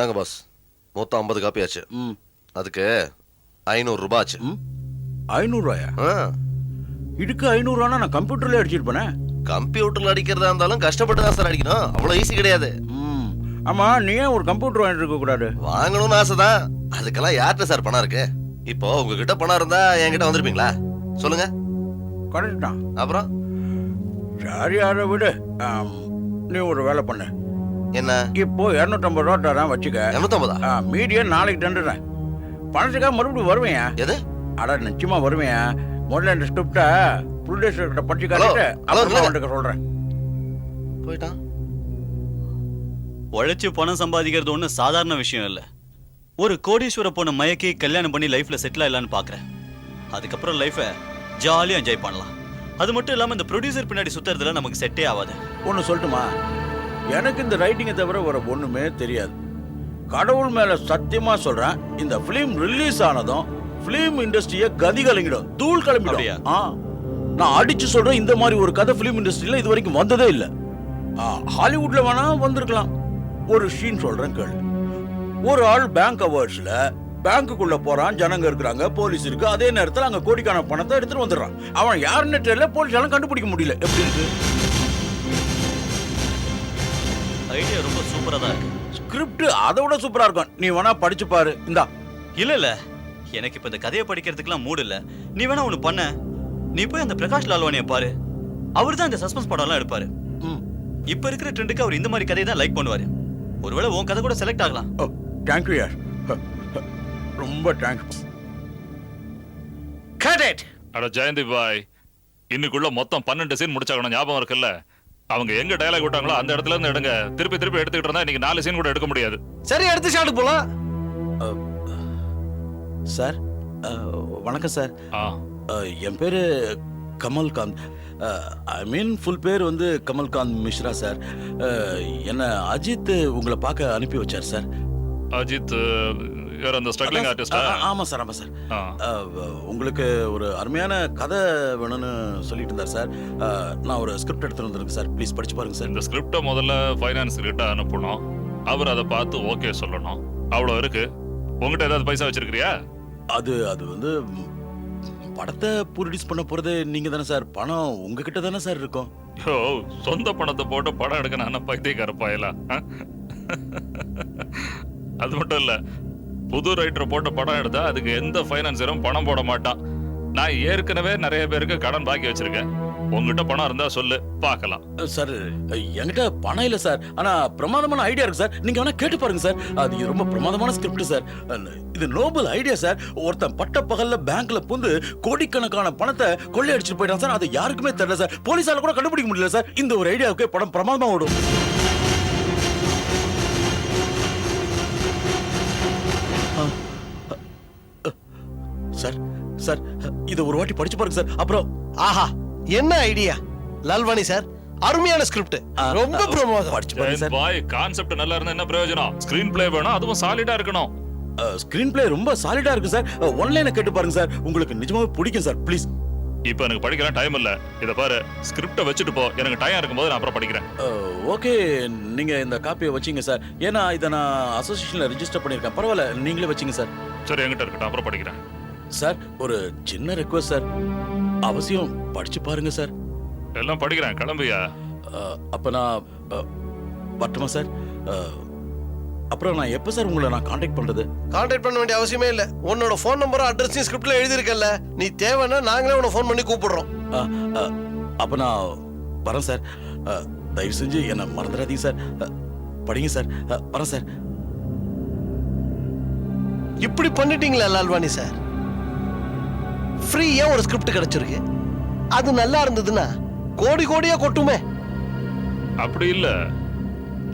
இந்தாங்க பாஸ், மொத்தம் 50 காப்பி ஆச்சு. அதுக்கு 500 ரூபாய் ஆச்சு. 500 ரூபாயா? இதுக்கு 500 ரூபானா நான் கம்ப்யூட்டர்ல அடிச்சிருப்பேனே. கம்ப்யூட்டர்ல அடிக்கிறதா இருந்தாலும் கஷ்டப்பட்டு தான் சார் அடிக்கணும், அவ்வளவு ஈஸி கிடையாது. ஆமா, நீ ஏன் ஒரு கம்ப்யூட்டர் வாங்கிட்டு இருக்க கூடாது? வாங்கணும்னு ஆசைதான், அதுக்கெல்லாம் யார்கிட்ட சார் பணம் இருக்கு? இப்போ உங்ககிட்ட பணம் இருந்தா என்கிட்ட வந்திருப்பீங்களா சொல்லுங்க? கரெக்ட் தான். அப்புறம் சரி, அதை விடு. நீ ஒரு வேலை பண்ணு. என்ன? இப்போ 250 ரூபா தரேன் வச்சுக்க. 250? மீடியம் நாளைக்கு தந்துடுறேன். பணத்துக்காக மறுபடியும் வருவேன். எது? அட நிச்சயமா வருவேன். முதல்ல இந்த ஸ்கிரிப்டை ப்ரொடியூசர் கிட்ட படிச்சு காட்டிட்டு அவன்கிட்ட சொல்றேன். போயிட்டான். உழைச்சு பணம் சம்பாதிக்கிறது ஒன்றும் சாதாரண விஷயம் இல்லை. ஒரு கோடீஸ்வர பொண்ணை மயக்கி கல்யாணம் பண்ணி லைஃப்ல செட்டில் ஆகலான்னு பாக்குறேன். அதுக்கப்புறம் லைஃபை ஜாலியா என்ஜாய் பண்ணலாம். அது மட்டும் இல்லாம இந்த ப்ரொடியூசர் பின்னாடி சுத்துறதுல நமக்கு செட்டே ஆகாது. ஒன்னு சொல்லட்டுமா, எனக்கு இந்த ரைட்டிங்கை தவிர ஒரு ஒண்ணுமே தெரியாது. கடவுள் மேல சத்தியமா சொல்றேன், இந்த பிலிம் ரிலீஸ் ஆனதும் பிலிம் இண்டஸ்ட்ரியை கதி கலங்கிடும், தூள் கிளம்பிடும். நான் அடிச்சு சொல்றேன், இந்த மாதிரி ஒரு கதை பிலிம் இண்டஸ்ட்ரியில இது வரைக்கும் வந்ததே இல்லை. ஹாலிவுட்ல வேணா வந்திருக்கலாம். ஒரு சீன் சொல்றேன் கேளு. ஒரு ஆள் பேங்க் அவார்ட்ஸ்ல பேங்க்குள்ள போறான், ஜனங்க இருக்கிறாங்க, போலீஸ் இருக்கு. அதே நேரத்தில் அங்க கோடிக்கான பணத்தை எடுத்துட்டு வந்துடுறான். அவன் யாருன்னு தெரியல, போலீஸால கண்டுபிடிக்க முடியல. எப்படி இருக்கு? ஐடியா ரொம்ப சூப்பரா தான் இருக்கு. ஸ்கிரிப்ட் அதை விட சூப்பரா இருக்கும். நீ வேணா படிச்சு பாரு. இந்தா. இல்ல இல்ல, எனக்கு இப்ப இந்த கதையை படிக்கிறதுக்குலாம் மூடு இல்ல. நீ வேணா ஒண்ணு பண்ண, நீ போய் அந்த பிரகாஷ் லால்வானியை பாரு. அவர் தான் இந்த சஸ்பென்ஸ் படம் எல்லாம் எடுப்பாரு. இப்ப இருக்கிற ட்ரெண்டுக்கு அவர் இந்த மாதிரி கதையை தான் லைக் பண்ணுவாரு. ஒருவேளை உன் கதை கூட செலக்ட் ஆகலாம். தேங்க்யூ யார், ரொம்ப தேங்க்ஸ். கரெக்ட். அட ஜெயந்தி பாய், இன்னைக்குள்ள மொத்தம் 12 சீன் முடிச்சாகணும், ஞாபகம் இருக்குல்ல? அவங்க எங்க டயலாக் விட்டாங்களோ அந்த இடத்துல இருந்து எடுங்க. திருப்பி திருப்பி எடுத்துக்கிட்டு இருந்தா இன்னைக்கு 4 சீன் கூட எடுக்க முடியாது. சரி, அடுத்த ஷாட் போலாம். சார் வணக்கம் சார். என் பேரு கமல்காந்த். ஐ மீன் ஃபுல் பேர் வந்து கமல்காந்த் மிஸ்ரா சார். என்ன அஜித் உங்களை பார்க்க அனுப்பி வச்சார் சார். அஜித் யார்? அந்த ஸ்ட்ரகிளிங் ஆர்டிஸ்டா? ஆமா சார், ஆமா சார். உங்களுக்கு ஒரு அருமையான கதை வேணும்னு சொல்லிட்டு இருந்தார் சார். நான் ஒரு ஸ்கிரிப்ட் எடுத்துட்டு வந்திருக்கேன் சார், ப்ளீஸ் படிச்சு பாருங்க சார். இந்த ஸ்கிரிப்டை முதல்ல ஃபைனான்ஸ் கிட்ட அனுப்பணும், அவர் அதை பார்த்து ஓகே சொல்லணும். அவ்வளோ இருக்கு. உங்ககிட்ட ஏதாவது பைசா வச்சிருக்கிறியா? அது வந்து படத்தை ப்ரொடியூஸ் பண்ண போறது நீங்க தானே சார். பணம் உங்ககிட்ட தானே சார் இருக்கும். யோ, சொந்த பணத்தை போட்டு படம் எடுக்க நான் பைத்தியக்காரப்பாயலாம். அது மட்டும் இல்ல, புது ரைட்டரை போட்டு படம் எடுத்தா அதுக்கு எந்த ஃபைனான்சரும் பணம் போட மாட்டான். நான் ஏற்கனவே நிறைய பேருக்கு கடன் பாக்கி வச்சிருக்கேன். உங்ககிட்ட பணம் இருந்தா சொல்லு, பார்க்கலாம். சார் என்கிட்ட பணம் இல்ல சார், ஆனா பிரமாதமான ஐடியா இருக்கு சார். நீங்க வேணா கேட்டு பாருங்க சார். அது ரொம்ப பிரமாதமான ஸ்கிரிப்ட் சார். இது நோபல் ஐடியா சார். ஒருத்தன் பட்ட பகல்ல பேங்க்ல புந்து கோடிக்கணக்கான பணத்தை கொள்ளையடிச்சு போயிட்டான் சார். அது யாருக்குமே தெரியல சார், போலீஸால கூட கண்டுபிடிக்க முடியல சார். இந்த ஒரு ஐடியாவுக்கு படம் பிரமாதமா ஓடும். சார் சார் இத ஒரு வாட்டி படிச்சு பாருங்க சார். அப்புறம் ஆஹா, என்ன ஐடியா லால்வானி சார், அருமையான ஸ்கிரிப்ட், ரொம்ப பிரமாதம். படிச்சு பாருங்க சார். பாய், கான்செப்ட் நல்லா இருந்தா என்ன பிரயோஜனம்? ஸ்கிரீன் பிளே வேணும், அதுவும் சாலிடா இருக்கணும். ஸ்கிரீன் பிளே ரொம்ப சாலிடா இருக்கு சார். ஒன்லைனை கேட்டு பாருங்க சார், உங்களுக்கு நிஜமாவே பிடிக்கும் சார். ப்ளீஸ். இப்போ எனக்கு படிக்கலாம் டைம் இல்ல. இத பாரு, ஸ்கிரிப்ட வச்சுட்டு போ. எனக்கு டைம் இருக்கும்போது நான் அப்புறம் படிக்கிறேன். ஓகே, நீங்க இந்த காப்பியை வச்சீங்க சார். ஏன்னா இதை நான் அசோசியேஷன்ல ரெஜிஸ்டர் பண்ணிருக்கேன். பரவாயில்ல, நீங்களே வச்சீங்க சார். சரி, என்கிட்ட இருக்கட்டும், அப்புறம் படிக்கிறேன். சார் ஒரு சின்ன ரெக்வஸ்ட் சார், அவசியம் படிச்சு பாருங்க சார். எல்லாம் படிக்கிறேன், கிளம்பியா? அப்ப நான் வரட்டுமா சார்? அப்புறம் நான் எப்ப சார் உங்களை நான் கான்டாக்ட் பண்றது? கான்டாக்ட் பண்ண வேண்டிய அவசியமே இல்ல. உன்னோட ஃபோன் நம்பரும் அட்ரஸையும் ஸ்கிரிப்ட்ல எழுதிருக்கல. நீ தேவைன்னா நாங்களே உன்னை ஃபோன் பண்ணி கூப்பிடுறோம். அப்ப நான் வரேன் சார். தயவு செஞ்சு என்ன மறந்துடாதீங்க சார். படிங்க சார். வரேன் சார். இப்படி பண்ணிட்டீங்களா லால்வானி சார்? ஃப்ரீயா ஒரு ஸ்கிரிப்ட் கிடைச்சிருக்கு, அது நல்லா இருந்ததுன்னா கோடி கோடியா கொட்டுமே. அப்படி இல்ல,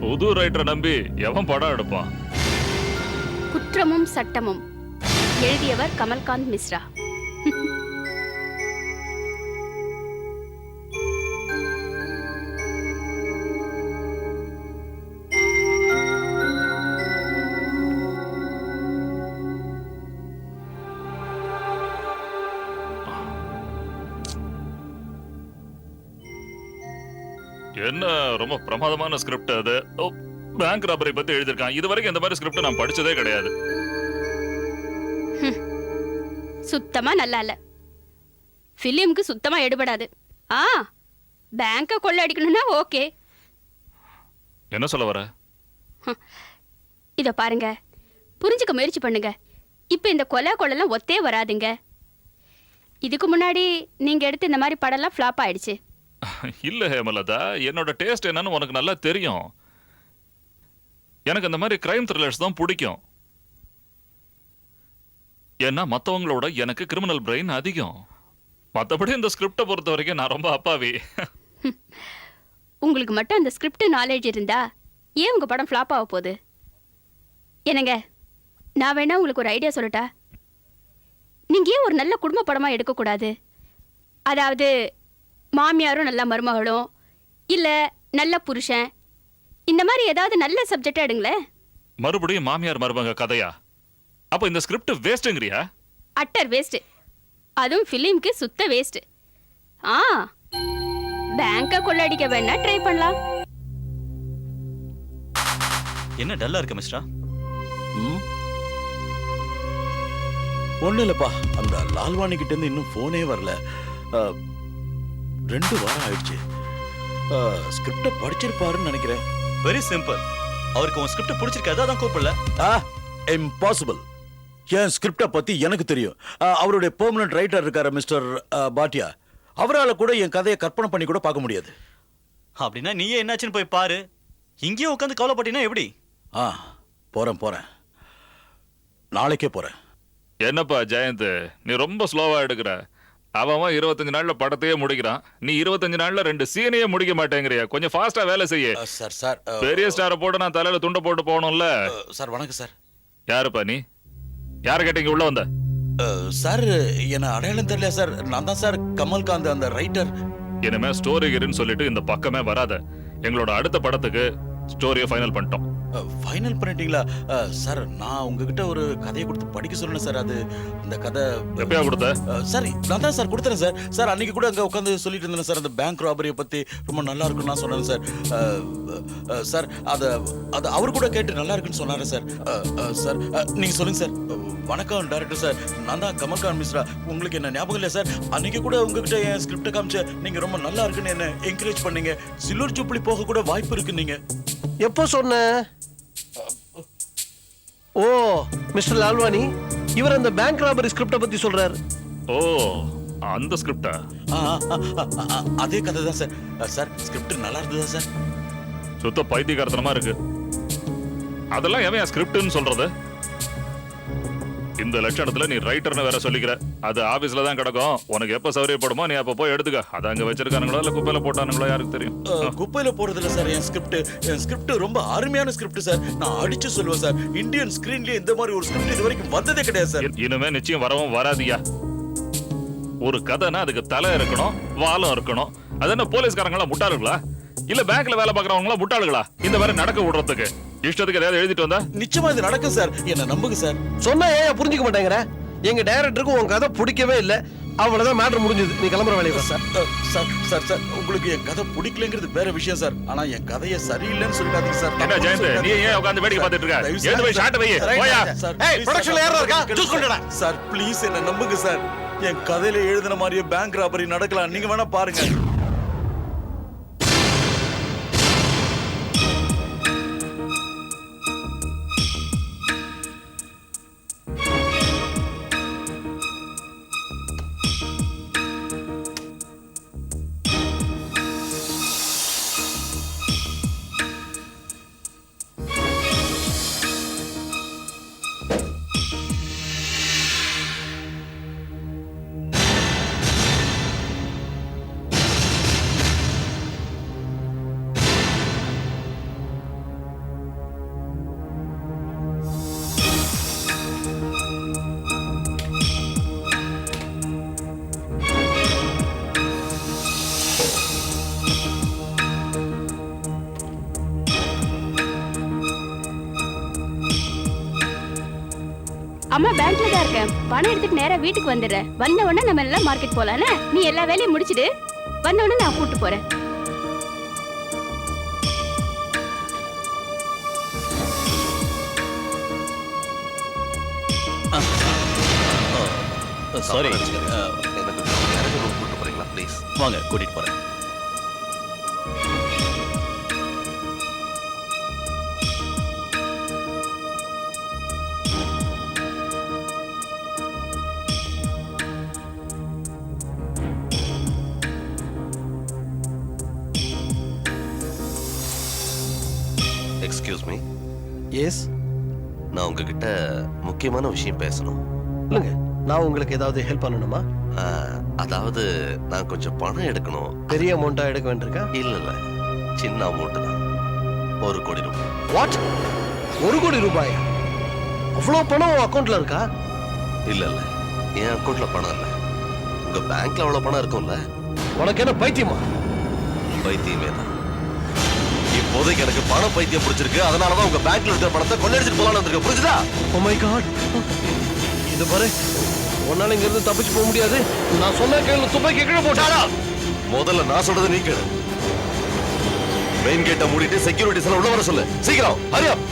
புது ரைட்டரை நம்பி எவன் படம் எடுப்பான்? குற்றமும் சட்டமும், எழுதியவர் கமல்காந்த் மிஸ்ரா. என்ன ரொம்ப பிரமாதமான ஸ்கிரிப்ட் அது. பேங்க் ராபரி பத்தி எழுதிருக்கான். இது வரைக்கும் இந்த மாதிரி ஸ்கிரிப்ட் நான் படிச்சதே கிடையாது. சுத்தமா நல்லா இல்ல. ஃபிலிம்க்கு சுத்தமா எடுபடாது. ஆ, பேங்க கொள்ள அடிக்கணும்னா ஓகே. என்ன சொல்ல வர? இத பாருங்க, புரிஞ்சுக்க முயற்சி பண்ணுங்க. இப்ப இந்த கொலைலாம் ஒத்தே வராதுங்க. இதுக்கு முன்னாடி நீங்க எடுத்து இந்த மாதிரி படம்லாம் ஃப்ளாப் ஆயிடுச்சு. இல்ல ஹேமலதா, என்னோட டேஸ்ட் என்னன்னு உனக்கு நல்லா தெரியும். எனக்கு அந்த மாதிரி கிரைம் த்ரில்லர்ஸ் தான் பிடிக்கும். ஏன்னா மத்தவங்களோட எனக்கு கிரிமினல் பிரெயின் அதிகம். மத்தபடி இந்த ஸ்கிரிப்டை பொறுத்த வரைக்கும் நான் ரொம்ப அப்பாவி. உங்களுக்கு மட்டும் அந்த ஸ்கிரிப்ட் நாலேஜ் இருந்தா ஏன் உங்க படம் ஃப்ளாப் ஆக போகுது? என்னங்க, நான் வேணா உங்களுக்கு ஒரு ஐடியா சொல்லட்டா? நீங்க ஏன் ஒரு நல்ல குடும்ப படமா எடுக்கக்கூடாது? அதாவது மாமியாரும் நல்ல மருமகளும், இல்ல நல்ல புருஷன், இந்த மாதிரி ஏதாவது நல்ல சப்ஜெக்டா எடுங்களேன். மறுபடியும் மாமியார் மருமக கதையா? அப்ப இந்த ஸ்கிரிப்ட் வேஸ்ட்ங்கறியா? Utter waste. அதுவும் ஃபிலிம்க்கு சுத்த வேஸ்ட். ஆ, பேங்க கொள்ளடிக்க வேணா ட்ரை பண்ணலாம். என்ன டல்லா இருக்க மிஸ்டா? ஒன்றும் இல்லைப்பா, அந்த லால்வாணி கிட்ட இருந்து இன்னும் ஃபோனே வரல. 2 வாரம் ஆயிடுச்சு. ஸ்கிரிப்டை படிச்சிருப்பாருன்னு நினைக்கிறேன். Very simple. அவருக்கு உன் ஸ்கிரிப்ட் பிடிச்சிருக்காது, அதான் கூப்பிடல. இம்பாசிபிள். என் ஸ்கிரிப்டை பத்தி எனக்கு தெரியும். அவருடைய பெர்மனன்ட் ரைட்டர் இருக்காரு மிஸ்டர் பாட்டியா. அவரால் கூட என் கதையை கற்பனை பண்ணி கூட பார்க்க முடியாது. அப்படின்னா நீயே என்னாச்சுன்னு போய் பாரு. இங்கேயே உட்காந்து கவலைப்பட்டீங்கன்னா எப்படி? போறேன். நாளைக்கே போறேன். என்னப்பா ஜெயந்த், நீ ரொம்ப ஸ்லோவா எடுக்கிற. அவன் 25 நாள்ல படத்தையே முடிக்கிறான். நீ 25 நாள்ல 2 சீனையே முடிக்க மாட்டேங்கிறியா? கொஞ்சம் ஃபாஸ்டா வேலை செய்ய. சார் பெரிய ஸ்டாரை போட்டு நான் தலையில துண்டை போட்டு போகணும்ல. சார் வணக்கம் சார். யாருப்பா நீ? யார கேட்டீங்க உள்ள வந்த? சார் என்ன அடையாளம் தெரியல சார். நான் தான் சார் கமல்காந்த், அந்த ரைட்டர். இனிமே ஸ்டோரி ஹீரோன்னு சொல்லிட்டு இந்த பக்கமே வராத. எங்களோட அடுத்த படத்துக்கு ஸ்டோரியை ஃபைனல் பண்ணிட்டோம். ஃபைனல் பண்ணிட்டீங்களா? சார் நான் உங்ககிட்ட ஒரு கதையை கொடுத்து படிக்க சொன்னேன் சார். அது அந்த கதை எப்பயா கொடுத்த? சார் நான் தான் சார் கொடுத்துறேன் சார். சார் அன்னைக்கு கூட அங்கே உட்காந்து சொல்லிட்டு இருந்தேன் சார். அந்த பேங்க் ராபரியை பற்றி ரொம்ப நல்லா இருக்குன்னு நான் சொன்னேன் சார். சார் அதை அவர் கூட கேட்டு நல்லா இருக்குன்னு சொன்னாரு சார். சார் நீங்கள் சொல்லுங்க சார். வணக்கம் டைரக்டர் சார், நான் தான் கமல்காந்த் மிஸ்ரா. உங்களுக்கு என்ன ஞாபகம் இல்லையா சார்? அன்னைக்கு கூட உங்ககிட்ட என் ஸ்கிரிப்டை காமிச்ச நீங்கள் ரொம்ப நல்லா இருக்குன்னு என்ன என்கரேஜ் பண்ணீங்க. சில்வர் ஜூப்ளி போக கூட வாய்ப்பு இருக்கு. நீங்க எப்போ சொன்ன? ஓ மிஸ்டர் லால்வானி, இவர் அந்த பேங்க் ராபரி ஸ்கிரிப்டை பத்தி சொல்றாரு. ஓ, அந்த ஸ்கிரிப்டா? அதே கதை தான் சார். சார் ஸ்கிரிப்ட் நல்லா இருந்ததா சார்? சுத்த பைத்தியக்காரத்தனமா இருக்கு. அதெல்லாம் எவன் ஸ்கிரிப்ட்னு சொல்றது? இந்த லட்சணத்துல நீ ரைட்டர்னு வேற சொல்லிக்கிற. அது ஆபீஸ்ல தான் கிடக்கும். உனக்கு எப்ப சௌரியப்படுமோ நீ அப்ப போய் எடுத்துக்க. அது அங்க வச்சிருக்கானுங்களோ இல்ல குப்பையில போட்டானுங்களோ யாருக்கு தெரியும். குப்பையில போறதுல சார் என் ஸ்கிரிப்ட் ரொம்ப அருமையான ஸ்கிரிப்ட் சார். நான் அடிச்சு சொல்லுவேன் சார். இந்தியன் ஸ்கிரீன்லயே இந்த மாதிரி ஒரு ஸ்கிரிப்ட் இது வரைக்கும் வந்ததே கிடையாது சார். இனிமே நிச்சயம் வரவும் வராதியா. ஒரு கதைனா அதுக்கு தலை இருக்கணும், வாலம் இருக்கணும். அது என்ன போலீஸ்காரங்களா முட்டாளுங்களா? இல்ல பேங்க்ல வேலை பாக்குறவங்களா முட்டாளுங்களா? இந்த மாதிரி நடக்க விடுறதுக்கு இஷ்டத்துக்கு ஏதாவது எழுதிட்டு வந்தா? நிச்சயமா இது நடக்கும் சார். என்ன நம்புங்க சார். சொன்னா ஏன் புரிஞ்சுக்க மாட்டேங்கிற? எங்க டைரக்டருக்கு உன் கதை பிடிக்கவே இல்லை. அவ்வளவுதான் மேட்டர் முடிஞ்சது. நீ கிளம்புற வேலையை சார். சார் சார் உங்களுக்கு என் கதை பிடிக்கலங்கிறது வேற விஷயம் சார். ஆனா என் கதையை சரியில்லைன்னு சொல்லிடாதீங்க சார். என்ன ஜெயந்த், நீ ஏன் உட்கார்ந்து வேடிக்கை பார்த்துட்டு இருக்க? எழுந்து போய் ஷாட் வை. போயா. ஏய், ப்ரொடக்ஷன்ல யாரா இருக்கா? சூஸ் பண்ணிடா. சார் ப்ளீஸ் என்ன நம்புங்க சார். என் கதையில எழுதின மாதிரியே பேங்க் ராபரி நடக்கலாம். நீங்க வேணா பாருங்க. அம்மா பேங்க்ல தான் இருக்கேன். பணம் எடுத்துட்டு நேரா வீட்டுக்கு வந்துடுறேன். வந்த உடனே நம்ம எல்லாம் மார்க்கெட் போலாம்ல. நீ எல்லா வேலையும் முடிச்சிடு. வந்த உடனே நான் கூட்டு போறேன். சாரி எனக்கு எனக்கு ரூம் கூட்டு போறீங்களா ப்ளீஸ்? வாங்க கூட்டிட்டு போறேன். எக்ஸ்கியூஸ் மீ, எஸ் நான் உங்ககிட்ட முக்கியமான விஷயம் பேசணும். சொல்லுங்க. நான் உங்களுக்கு ஏதாவது ஹெல்ப் பண்ணணுமா? அதாவது நான் கொஞ்சம் பணம் எடுக்கணும். பெரிய அமௌண்ட்டா எடுக்க வேண்டியிருக்கா? இல்ல இல்ல, சின்ன அமௌண்ட் தான். 1 கோடி ரூபாய். வாட்? 1 கோடி ரூபாயா? அவ்வளோ பணம் உன் அக்கௌண்ட்ல இருக்கா? இல்ல இல்ல, என் அக்கௌண்ட்ல பணம் இல்ல. உங்க பேங்க்ல அவ்வளவு பணம் இருக்கும்ல? உனக்கு என்ன பைத்தியமா? பைத்தியமே தான். இப்போதைக்கு எனக்கு பணம் பைத்தியம் பிடிச்சிருக்கு. அதனாலதான் உங்க பேங்க்ல இருக்கிற பணத்தை கொள்ளடிச்சிட்டு போலாம்னு வந்திருக்கேன். புரிஞ்சுதா? Oh my God. இது பாரு, உன்னால இங்க இருந்து தப்பிச்சு போக முடியாது. நான் சொன்ன கையில துப்பாக்கி கீழே போட்டாடா. முதல்ல நான் சொல்றது நீ கேளு. மெயின் கேட்டை மூடிட்டு செக்யூரிட்டிஸ் எல்லாம் உள்ள வர சொல்லு. சீக்கிரம் ஹரி அப்.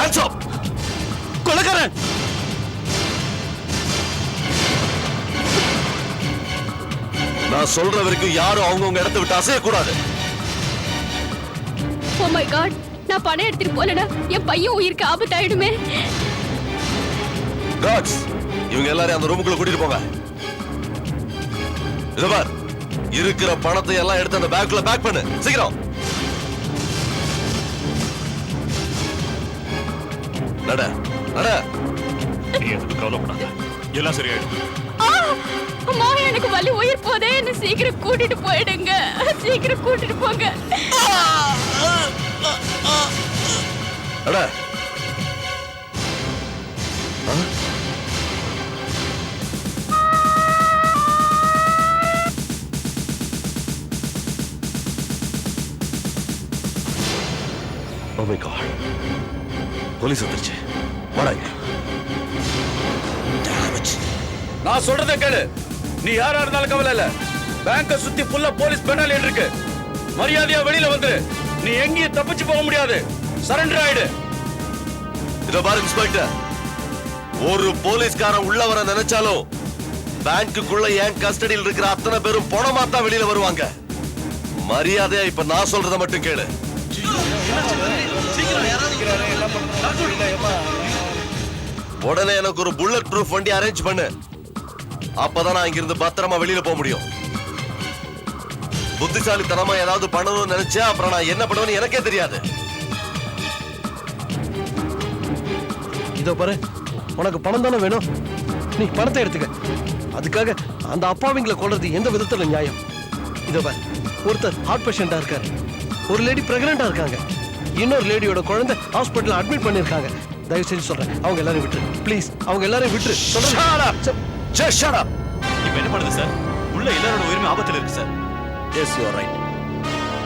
Hands up. கொலைக்காரன்! நான் சொல்ற வரைக்கும் யாரும் அவங்கவங்க இடத்தை விட்டு அசையக்கூடாது. ஓ மை காட், நான் பணம் எடுத்துட்டு போலனா என் பையன் உயிருக்கு ஆபத்தாயிடுமே. காட்ஸ், இவங்க எல்லாரையும் அந்த ரூமுக்குள்ள கூட்டிட்டு போங்க. இத பார், இருக்கிற பணத்தை எல்லாம் எடுத்து அந்த பேக்குள்ள பேக் பண்ணு. சீக்கிரம் நட நட. நீ எதுக்கு கவலைப்படாத, எல்லாம் சரியாயிடும். அம்மா, எனக்கு வலி உயிர் போதே. என்ன சீக்கிரம் கூட்டிட்டு போயிடுங்க. சீக்கிரம் கூட்டிட்டு போங்க. நட. Oh my God. போலீஸ் வந்துருச்சு. வாடாங்க. நான் சொல்றத கேளு. நீ யாரா இருந்தாலும் கவலை இல்ல. பேங்க சுத்தி ஃபுல்லா போலீஸ் பெட்டாலியன் இருக்கு. மரியாதையா வெளியில வந்துரு. நீ எங்கேயும் தப்பிச்சு போக முடியாது. சரண்டர் ஆயிடு. இத பாரு இன்ஸ்பெக்டர், ஒரு போலீஸ்காரன் உள்ள வர நினைச்சாலும் பேங்க்குள்ள என் கஸ்டடியில் இருக்கிற அத்தனை பேரும் பணமா தான் வெளியில வருவாங்க. மரியாதையா இப்ப நான் சொல்றத மட்டும் கேளு. உடனே எனக்கு ஒரு புல்லட் ப்ரூஃப் வண்டி அரேஞ்ச் பண்ணு. அப்பதான் நான் இங்கிருந்து பத்திரமா வெளியில போக முடியும். புத்திசாலித்தனமா ஏதாவது பண்ணணும்னு நினைச்சா அப்புறம் நான் என்ன பண்ணுவேன்னு எனக்கே தெரியாது. இதோ பாரு, உனக்கு பணம் தானே வேணும். நீ பணத்தை எடுத்துக்க. அதுக்காக அந்த அப்பாவிங்களை கொல்றது எந்த விதத்துல நியாயம்? இதோ பாரு, ஒருத்தர் ஹார்ட் பேஷண்டா இருக்காரு. ஒரு லேடி பிரெக்னண்டா இருக்காங்க. இன்னொரு லேடியோட குழந்தை ஹாஸ்பிட்டல் அட்மிட் பண்ணிருக்காங்க. தயவு செஞ்சு சொல்றேன், அவங்க எல்லாரும் விட்டுரு ப்ளீஸ். அவங்க எல்லாரும் விட்டுரு சொல்றேன். இப்போ என்ன பண்ணுது சார்? உள்ள எல்லாரோட உயிர்மை ஆபத்துல இருக்கு சார். Yes you are right.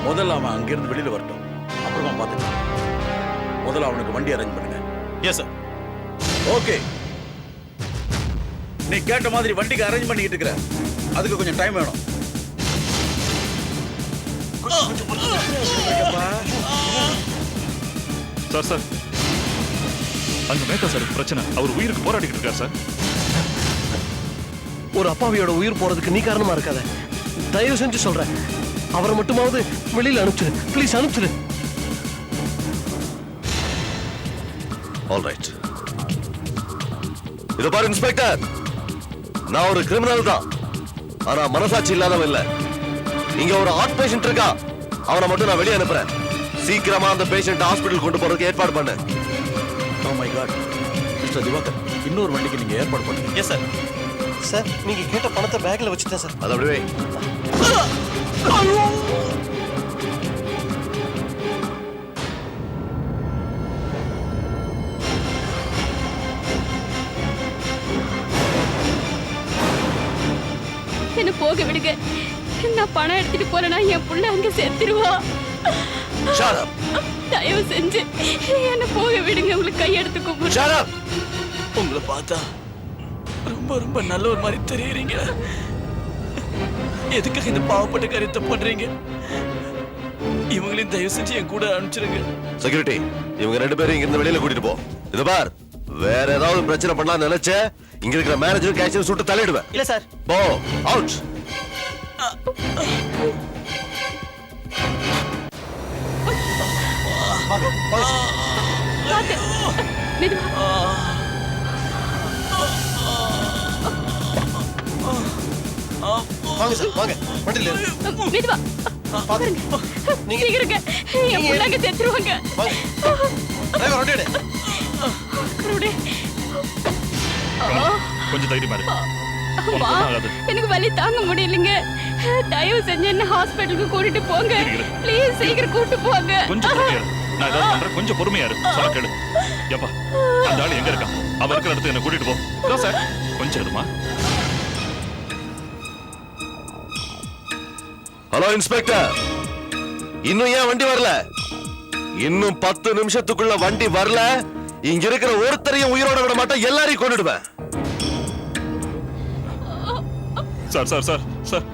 முதல்ல அவன் அங்கிருந்து வெளியில வரட்டும், அப்புறமா பார்த்துக்கலாம். முதல்ல அவனுக்கு வண்டி அரேஞ்ச் பண்ணுங்க. Yes sir. ஓகே, நீ கேட்ட மாதிரி வண்டிக்கு அரேஞ்ச் பண்ணிக்கிட்டு இருக்கிற. அதுக்கு கொஞ்சம் டைம் வேணும். சார் சார், அந்த மேத்தா சார் பிரச்சனை. அவர் உயிருக்கு போராடிக்கிட்டு இருக்கார் சார். ஒரு அப்பாவியோட உயிர் போறதுக்கு நீ காரணமா இருக்காத. தயவு செஞ்சு சொல்றேன், அவரை மட்டுமாவது வெளியில அனுப்பிச்சிரு ப்ளீஸ், அனுப்பிச்சிரு. All right. இத பாரு இன்ஸ்பெக்டர், நான் ஒரு கிரிமினல் தான், ஆனா மனசாட்சி இல்லாதவன் இல்ல. இங்க ஒரு ஹார்ட் பேஷண்ட் இருக்கா, அவனை மட்டும் நான் வெளியே அனுப்புறேன். சீக்கிரமா அந்த பேஷண்ட் ஹாஸ்பிடல் கொண்டு போறதுக்கு ஏற்பாடு பண்ணு. Oh my God. Mister Divakar, இன்னொரு வண்டிக்கு நீங்க ஏற்பாடு பண்ணுங்க. Yes sir. சார், நீங்க கேட்ட பணத்தை பேக்ல வச்சுட்டேன் சார். அது அப்படியே என்ன போக விடுங்க. நான் பணம் எடுத்துட்டு போறேன்னா என் புள்ள அங்க செத்துருவா. Shut up. தயவு செஞ்சு என்ன போக விடுங்க. உங்களுக்கு கையெடுத்து கும்பிடு. Shut up. உங்களை பார்த்தா ரொம்ப ரொம்ப நல்ல ஒரு மாதிரி தெரியுறீங்க. எதுக்காக இந்த பாவப்பட்ட காரியத்தை பண்றீங்க? இவங்களையும் தயவு செஞ்சு என் கூட அனுப்பிச்சிருங்க. செக்யூரிட்டி, இவங்க 2 பேரும் இங்க இருந்து வெளியில கூட்டிட்டு போ. இது பார், வேற ஏதாவது பிரச்சனை பண்ணலாம் நினைச்ச இங்க இருக்கிற மேனேஜர் கேஷியர் சுட்டு தள்ளிடுவேன். இல்ல சார். போ, அவுட். பாத்து. மெதுவா. வாங்க சார், வாங்க வண்டியில ஏறுங்க. மெதுவா. பாருங்க. நீங்க சீக்கிரங்க. என் புள்ளைங்க செத்துருவாங்க. வாங்க. டிரைவர் வண்டி எடு. கடவுளே. கொஞ்சம் தைரியமா இரு. உனக்கு அம்மா, ஒண்ணும் ஆகாது. எனக்கு வலி தாங்க முடியலங்க. தயவு செஞ்சு என்ன ஹாஸ்பிட்டலுக்கு கூட்டிட்டு போங்க. இரு. ப்ளீஸ் சீக்கிரம் கூட்டிட்டு போங்க. கொஞ்சம் பொறுமையா இரு. நான் ஏதாவது பண்றேன், கொஞ்சம் பொறுமையா இரு. சொல்ல கேளு. ஏப்பா, அந்த ஆளு எங்க இருக்கான்? அவ இருக்கிற இடத்துக்கு என்ன கூட்டிட்டு போ. இதோ சார், கொஞ்சம் இருமா. ஹலோ இன்ஸ்பெக்டர், இன்னும் ஏன் வண்டி வரல? இன்னும் 10 நிமிஷத்துக்குள்ள வண்டி வரல, இங்க இருக்கிற ஒருத்தரையும் உயிரோட விட மாட்டேன், எல்லாரையும் கொண்டுடுவேன். சார் சார் சார் சார்,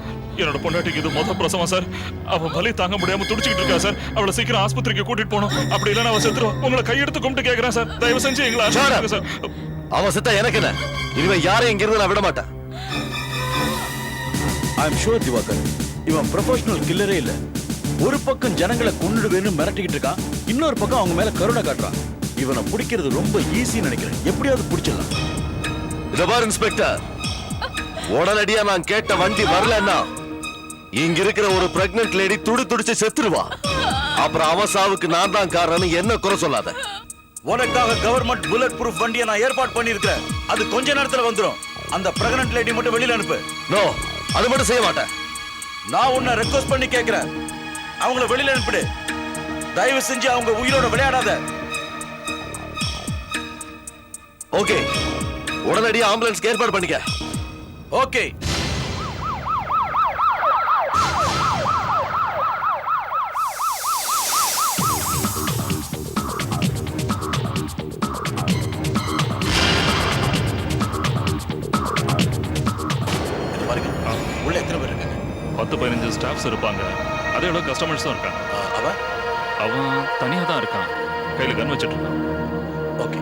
என்னோட பொண்டாட்டிக்கு இது மொத்த பிரசவம் சார். அவ வலி தாங்க முடியாம துடிச்சுக்கிட்டு இருக்கா சார். அவளை சீக்கிரம் ஆஸ்பத்திரிக்கு கூட்டிட்டு போகணும். அப்படி இல்லைன்னா அவ செத்துருவா. உங்களை கையெடுத்து கும்பிட்டு கேட்கிறேன் சார், தயவு செஞ்சு எங்களை அனுப்பிடுங்க சார். அவன் செத்தா எனக்கு என்ன? இனிமே யாரையும் இங்க இருந்து நான் விட மாட்டேன். ஐ எம் ஷூர் திவாகர், இவன் ப்ரொஃபஷனல் கில்லரே இல்ல. ஒரு பக்கம் ஜனங்களை கொன்னுடுவேன்னு மிரட்டிக்கிட்டு இருக்கான், இன்னொரு பக்கம் அவங்க மேல கருணை காட்டுறான். இவனை பிடிக்கிறது ரொம்ப ஈஸின்னு நினைக்கிறேன். எப்படியாவது பிடிச்சிடலாம். இத பார் இன்ஸ்பெக்டர், உடனடியா நான் கேட்ட வண்டி வரலன்னா இங்க இருக்கிற ஒரு பிரெக்னன்ட் லேடி துடிச்சு செத்துருவா. அப்புறம் அவன் சாவுக்கு நான் தான் காரணம், என்ன குறை சொல்லாத. உனக்காக கவர்மெண்ட் புல்லட் ப்ரூஃப் வண்டியை நான் ஏற்பாடு பண்ணியிருக்கேன். அது கொஞ்ச நேரத்துல வந்துடும். அந்த பிரெக்னன்ட் லேடி மட்டும் வெளியில அனுப்பு. நோ, அது மட்டும் செய்ய மாட்டேன். நான் உன்னை ரெக்வஸ்ட் பண்ணி கேட்கிறேன், அவங்கள வெளியில அனுப்பிடு. தயவு செஞ்சு அவங்க உயிரோட விளையாடாத. ஓகே, உடனடியா ஆம்புலன்ஸ்க்கு ஏற்பாடு பண்ணிக்க. ஓகே. உள்ள எத்தனை பேர் இருக்காங்க? 10-15 ஸ்டாஃப்ஸ் இருப்பாங்க. அதே அளவு கஸ்டமர்ஸும் இருக்காங்க. அவன் அவன் தனியா தான் இருக்கான், கையில கன் வச்சிட்டு இருக்கான். ஓகே.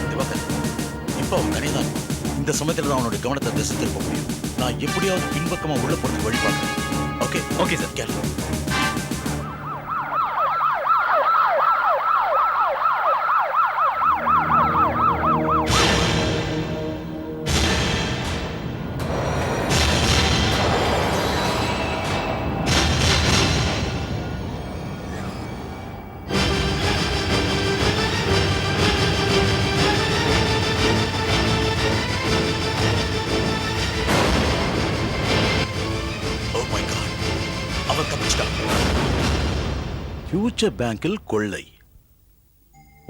திவாகர், இப்போ அவன் தனியாக தான். இந்த சமயத்தில் தான் அவனோட கவனத்தை திசை திருப்ப முடியும். நான் எப்படியாவது பின்பக்கமா உள்ள போறதுக்கு வழி பார்க்கிறேன். Okay okay sir. Careful. Future பேங்கில் கொள்ளை.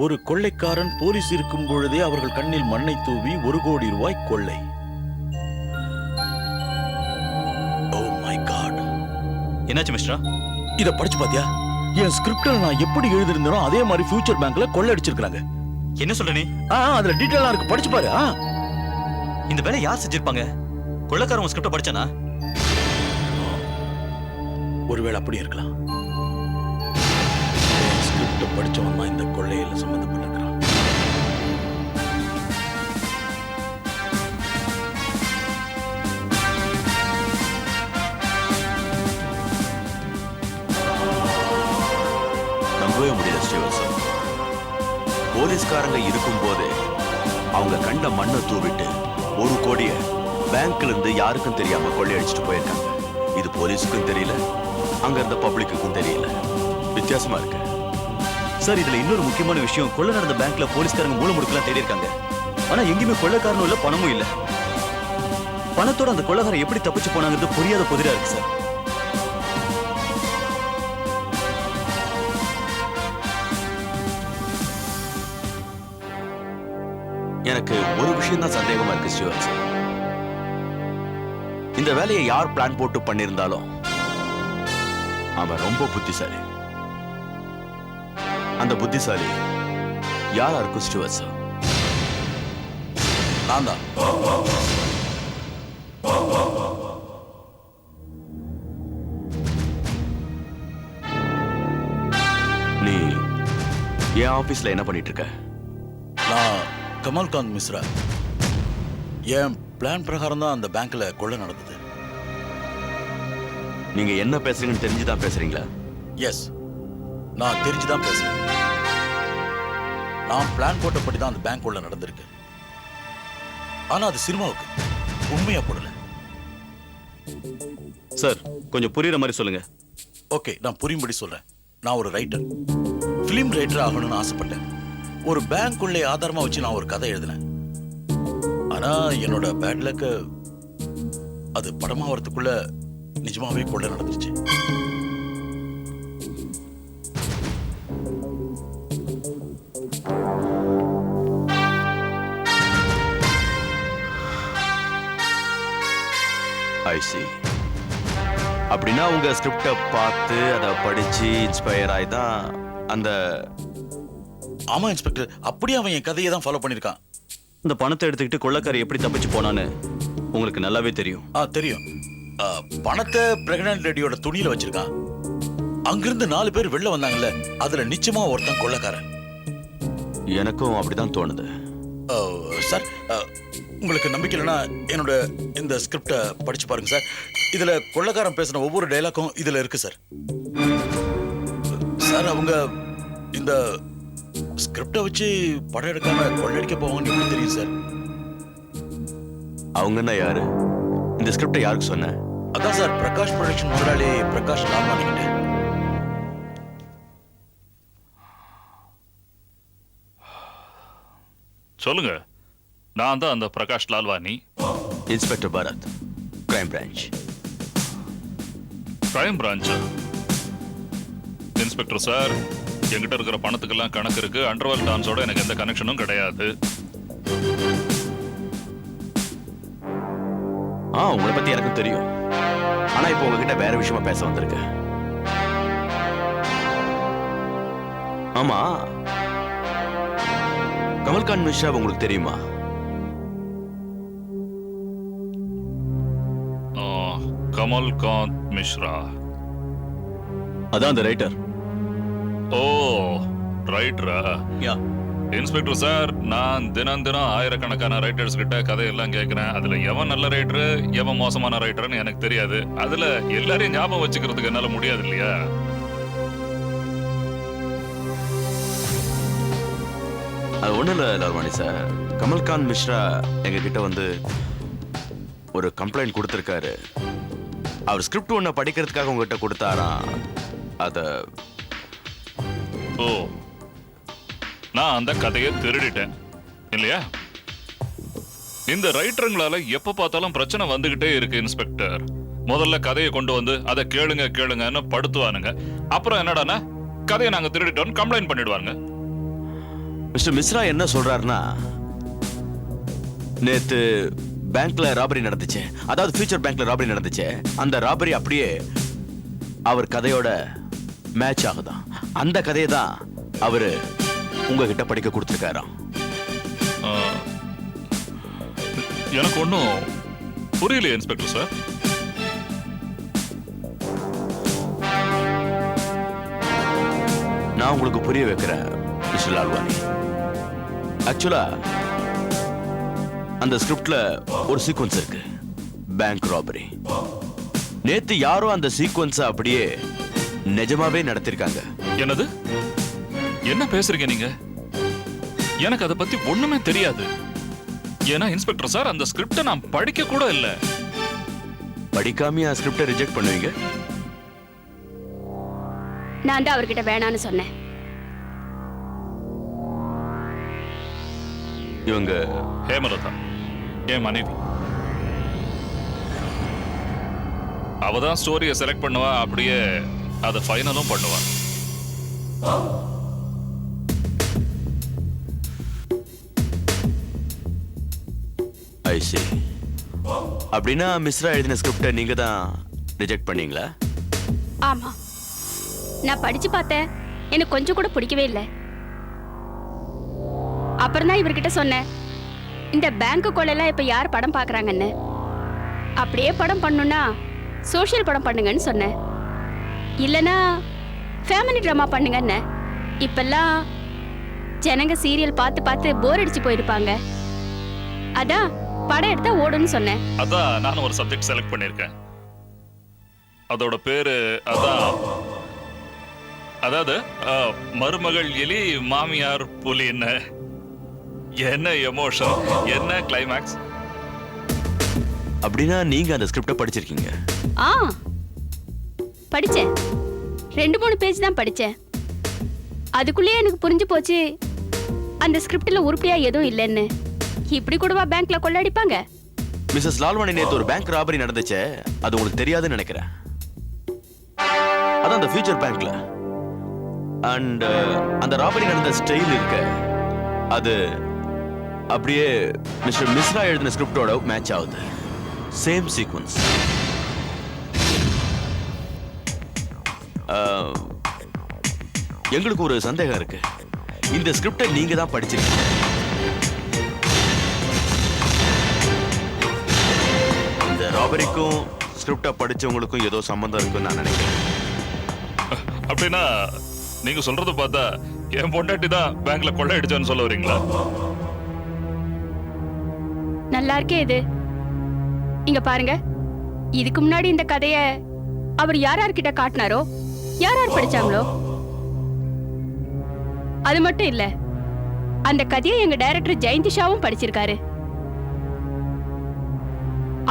ஒரு கொள்ளைக்காரன் போலீஸ் இருக்கும் பொழுதே அவர்கள் கண்ணில் மண்ணை தூவி 1 கோடி ரூபாய் கொள்ளை. Oh my God. என்னாச்சு மிஸ்டர்? இத படிச்சு பாத்தியா? என் ஸ்கிரிப்ட்ல நான் எப்படி எழுதிருந்தேனோ அதே மாதிரி ஃபியூச்சர் பேங்க்ல கொள்ளை அடிச்சிருக்காங்க. என்ன சொல்ற நீ? அதுல டீடைலா இருக்கு, படிச்சு பாரு. இந்த வேலை யார் செஞ்சிருப்பாங்க? கொள்ளைக்காரன் ஸ்கிரிப்ட் படிச்சானா? ஒருவேளை அப்படி இருக்கலாம். ஸ்கிரிப்ட் படிச்சவன் தான் இந்த கொள்ளையில சம்பந்தப்பட்டிருக்கிறான். நம்பவே முடியல ஸ்ரீவத்சம். போலீஸ்காரங்க இருக்கும்போது அவங்க கண்ட மண்ணை தூவிட்டு 1 கோடிய பேங்க்ல இருந்து யாருக்கும் தெரியாம கொள்ளையடிச்சிட்டு போயிருக்காங்க. இது போலீஸுக்கும் தெரியல, அங்க இருந்த பப்ளிக்குக்கும் தெரியல. வித்தியாசமா இருக்கு சார். இதுல இன்னொரு முக்கியமான விஷயம், கொள்ளை நடந்த பேங்க்ல போலீஸ்காரங்க மூல முடுக்கலாம் தேடி இருக்காங்க. ஆனா எங்கேயுமே கொள்ளைக்காரனும் இல்ல, பணமும் இல்ல. பணத்தோட அந்த கொள்ளைக்காரன் எப்படி தப்பிச்சு போனாங்கிறது புரியாத புதிரா இருக்கு சார். எனக்கு ஒரு விஷயம் தான் சந்தேகமா இருக்கு ஸ்ரீவத்சம். இந்த வேலையை யார் பிளான் போட்டு பண்ணிருந்தாலும் அவன் ரொம்ப புத்திசாலி. அந்த புத்திசாலி யாரா இருக்கும் ஸ்ரீவத்சம்? நான் தான். என் ஆபீஸ்ல என்ன பண்ணிட்டு இருக்க? நான் கமல்காந்த் மிஸ்ரா. என் பிளான் பிரகாரம் தான் அந்த பேங்க்ல கொள்ளை நடந்தது. நீங்க என்ன பேசுறீங்கன்னு தெரிஞ்சுதான் பேசுறீங்களா? எஸ், நான் தெரிஞ்சுதான் பேசுறேன். நான் பிளான் போட்டபடி தான் அந்த பேங்க் கொள்ளை நடந்திருக்கு. ஆனா அது சினிமாவுக்கு, உண்மையா போடல. சார், கொஞ்சம் புரியுற மாதிரி சொல்லுங்க. ஓகே, நான் புரியும்படி சொல்றேன். நான் ஒரு ரைட்டர், ஃபிலிம் ரைட்டர் ஆகணும்னு ஆசைப்பட்டேன். ஒரு பேங்க் உள்ளே ஆதாரமா வச்சு நான் ஒரு கதை எழுதினேன். ஆனா என்னோட பேட் லக், அது படமா வரதுக்குள்ள நிஜமாவே கொள்ளை நடந்துருச்சு. ஐ சி. அப்படின்னா உங்க ஸ்கிரிப்டை பார்த்து அதை படிச்சு இன்ஸ்பயர் ஆகி தான் அந்த... ஆமா இன்ஸ்பெக்டர், அப்படியே அவன் என் கதையை தான் ஃபாலோ பண்ணிருக்கான். இந்த பணத்தை எடுத்துக்கிட்டு கொள்ளைக்காரி எப்படி தப்பிச்சு போனான்னு உங்களுக்கு நல்லாவே தெரியும். தெரியும். பணத்தை பிரெக்னன்ட் லேடியோட துணியில வச்சிருக்கான். அங்கிருந்து 4 பேர் வெளில வந்தாங்கல்ல, அதுல நிச்சயமா ஒருத்தன் கொள்ளைக்காரன். எனக்கும் அப்படிதான் தோணுது. சார், உங்களுக்கு நம்பிக்கை இல்லைன்னா என்னோட இந்த ஸ்கிரிப்டை படிச்சு பாருங்க சார். இதுல கொள்ளைக்காரன் பேசின ஒவ்வொரு டைலாக்கும் இதுல இருக்கு சார். சார், அவங்க இந்த ஸ்கிரிப்டை வச்சு படம் எடுக்காம கொள்ளையடிக்க போவாங்கன்னு எப்படி தெரியும் சார்? அவங்கன்னா யாரு? இந்த ஸ்கிரிப்டை யாருக்கு சொன்ன? அதான் சார், பிரகாஷ் ப்ரொடக்ஷன் முதலாளி பிரகாஷ் லால்வானிக்கிட்ட. சொல்லுங்க. நான் தான் அந்த Prakash Lalwani. Inspector Bharat, crime branch. Crime branch inspector sir, என்கிட்ட இருக்கிற பணத்துக்கெல்லாம் கணக்கு இருக்கு. அண்டர்வேல் டான்ஸோட எனக்கு எந்த கனெக்ஷனும் கிடையாது. உங்களை பத்தி எனக்கும் தெரியும். ஆனா இப்போ உங்ககிட்ட வேற விஷயமா பேச வந்திருக்கேன். ஆமா, கமல்காந்த் மிஸ்ரா உங்களுக்கு தெரியுமா? கமல்காந்த் மிஸ்ரா அதான் அந்த ரைட்டர். ஓ, ரைட்டரா? இன்ஸ்பெக்டர் சார், நான் தினம் ஆயிரக்கணக்கான ரைட்டர்ஸ் கிட்ட கதையெல்லாம் கேட்கிறேன். அதுல எவன் நல்ல ரைட்டரு எவன் மோசமான ரைட்டர்னு எனக்கு தெரியாது. அதுல எல்லாரையும் ஞாபகம் வச்சுக்கிறதுக்கு என்னால முடியாது இல்லையா? அது ஒண்ணும் இல்ல லால்வானி சார். கமல்காந்த் மிஸ்ரா எங்க கிட்ட வந்து ஒரு கம்ப்ளைண்ட் கொடுத்திருக்காரு. அவர் ஸ்கிரிப்ட் ஒண்ண படிக்கிறதுக்காக உங்ககிட்ட கொடுத்தாராம். அத... ஓ, நான் அந்த கதையை திருடிட்டேன் இல்லையா? இந்த ரைட்டருங்களால எப்ப பார்த்தாலும் பிரச்சனை வந்துகிட்டே இருக்கு இன்ஸ்பெக்டர். முதல்ல கதையை கொண்டு வந்து அதை கேளுங்கன்னு படுத்துவானுங்க. அப்புறம் என்னடானா கதையை நாங்க திருடிட்டோம் கம்ப்ளைண்ட் பண்ணிடுவாங்க. மிஸ்டர் மிஸ்ரா என்ன சொல்றாருன்னா, நேத்து பேங்க்ல ராபரி நடந்துச்சு, அதாவது ஃபியூச்சர் பேங்க்ல ராபரி நடந்துச்சு. அந்த ராபரி அப்படியே அவர் கதையோட மேட்ச் ஆகுதான். அந்த கதையை தான் அவரு உங்ககிட்ட படிக்க கொடுத்துருக்காராம். எனக்கு ஒன்றும் புரியல இன்ஸ்பெக்டர் சார். நான் உங்களுக்கு புரிய வைக்கிறேன் மிஸ்டர் லால்வானி. ஆக்சுவலா அந்த ஸ்கிரிப்ட்ல ஒரு சீக்வன்ஸ் இருக்கு, பேங்க் ராபரி. நேத்து யாரோ அந்த சீக்வன்ஸை அப்படியே நிஜமாவே நடத்திருக்காங்க. என்னது? என்ன பேசுறீங்க நீங்க? எனக்கு அதை பத்தி ஒண்ணுமே தெரியாது. ஏன்னா இன்ஸ்பெக்டர் சார், அந்த ஸ்கிரிப்டை நான் படிக்க கூட இல்ல. படிக்காம ஸ்கிரிப்டை ரிஜெக்ட் பண்ணுவீங்க? நான் தான் அவர்கிட்ட வேணான்னு சொன்னேன். இவங்க ஹேமலதா என் மனைவி. அவதான் ஸ்டோரியை செலக்ட் பண்ணுவா, அப்படியே அதை ஃபைனலும் பண்ணுவா. ஐ சி. அப்படின்னா மிஸ்ரா எழுதின ஸ்கிரிப்டை நீங்க தான் ரிஜெக்ட் பண்ணீங்களா? ஆமா, நான் படிச்சு பார்த்தேன், எனக்கு கொஞ்சம் கூட பிடிக்கவே இல்லை. அப்புறம் தான் இவர்கிட்ட சொன்னேன், இந்த பேங்க் கொள்ளைலாம் இப்ப யார் படம் பாக்குறாங்கன்னு. அப்படியே படம் பண்ணுனா சோஷியல் படம் பண்ணுங்கன்னு சொன்னேன். இல்லனா ஃபேமிலி ட்ராமா பண்ணுங்கன்னு. இப்பெல்லாம் ஜனங்க சீரியல் பார்த்து பார்த்து போர் அடிச்சு போயிருப்பாங்க. அதான் படம் எடுத்தா ஓடுன்னு சொன்னேன். அதான் நானும் ஒரு சப்ஜெக்ட் செலக்ட் பண்ணிருக்கேன். அதோட பேரு அதாவது மருமகள் எலி மாமியார் புலின்னு. என்ன எமோஷன், என்ன கிளைமேக்ஸ். அப்படின்னா நீங்க அந்த ஸ்கிரிப்ட படிச்சிருக்கீங்க? ஆ படிச்சேன். 2-3 பேஜ் தான் படிச்சேன். அதுக்குள்ளேயே எனக்கு புரிஞ்சு போச்சு அந்த ஸ்கிரிப்ட்ல உருப்படியா எதுவும் இல்லைன்னு. இப்படி கூடவா பேங்க்ல கொள்ளடிப்பாங்க? மிஸ்ஸஸ் லால்வாணி நேத்து ஒரு பேங்க் ராபரி நடந்துச்சே, அது உங்களுக்கு தெரியாதுன்னு நினைக்கிறேன். அதான் அந்த ஃபியூச்சர் பேங்க்ல. அண்ட் அந்த ராபரி நடந்த ஸ்டைல் இருக்கு, அது அப்படியே மிஸ்டர் மிஸ்ரா எழுதின ஸ்கிரிப்டோட மேட்ச் ஆகுது. Same sequence. எங்களுக்கு ஒரு சந்தேகம் இருக்கு. இந்த ஸ்கிரிப்டை நீங்க தான் படிச்சிருக்கீங்க. இந்த ராபரிக்கும் ஸ்கிரிப்டை படிச்சவங்களுக்கும் ஏதோ சம்பந்தம் இருக்குன்னு நான் நினைக்கிறேன். அப்படின்னா நீங்க சொல்றது பார்த்தா என் பொண்டாட்டி தான் பேங்க்ல கொள்ளை அடிச்சான்னு சொல்ல வரீங்களா? நல்லா இருக்கே இது. இங்க பாருங்க, இதுக்கு முன்னாடி இந்த கதைய அவர் யார்கிட்ட காட்டினாரோ, யார் படிச்சாங்களோ. அது மட்டும் இல்ல, அந்த கதையை எங்க டைரக்டர் ஜெயந்திஷாவும் படிச்சிருக்காரு.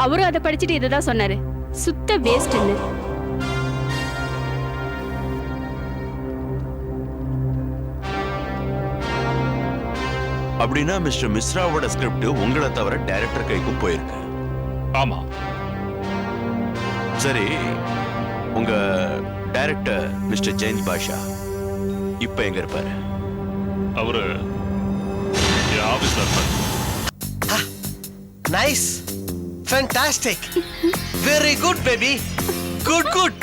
அவரும் அதை படிச்சுட்டு இதுதான் சொன்னாரு, சுத்த வேஸ்ட்னு. அப்படின்னா மிஸ்டர் மிஸ்ராவோட ஸ்கிரிப்ட் உங்களை தவிர டைரக்டர் கைக்கும் போயிருக்கு. ஆமா. சரி, உங்க டைரக்டர் மிஸ்டர் ஜெயந்த் பாஷா இப்ப எங்க இருப்பாரு? அவரு என் ஆபீஸ்ல இருப்பாரு. Nice, fantastic, very good baby, good good.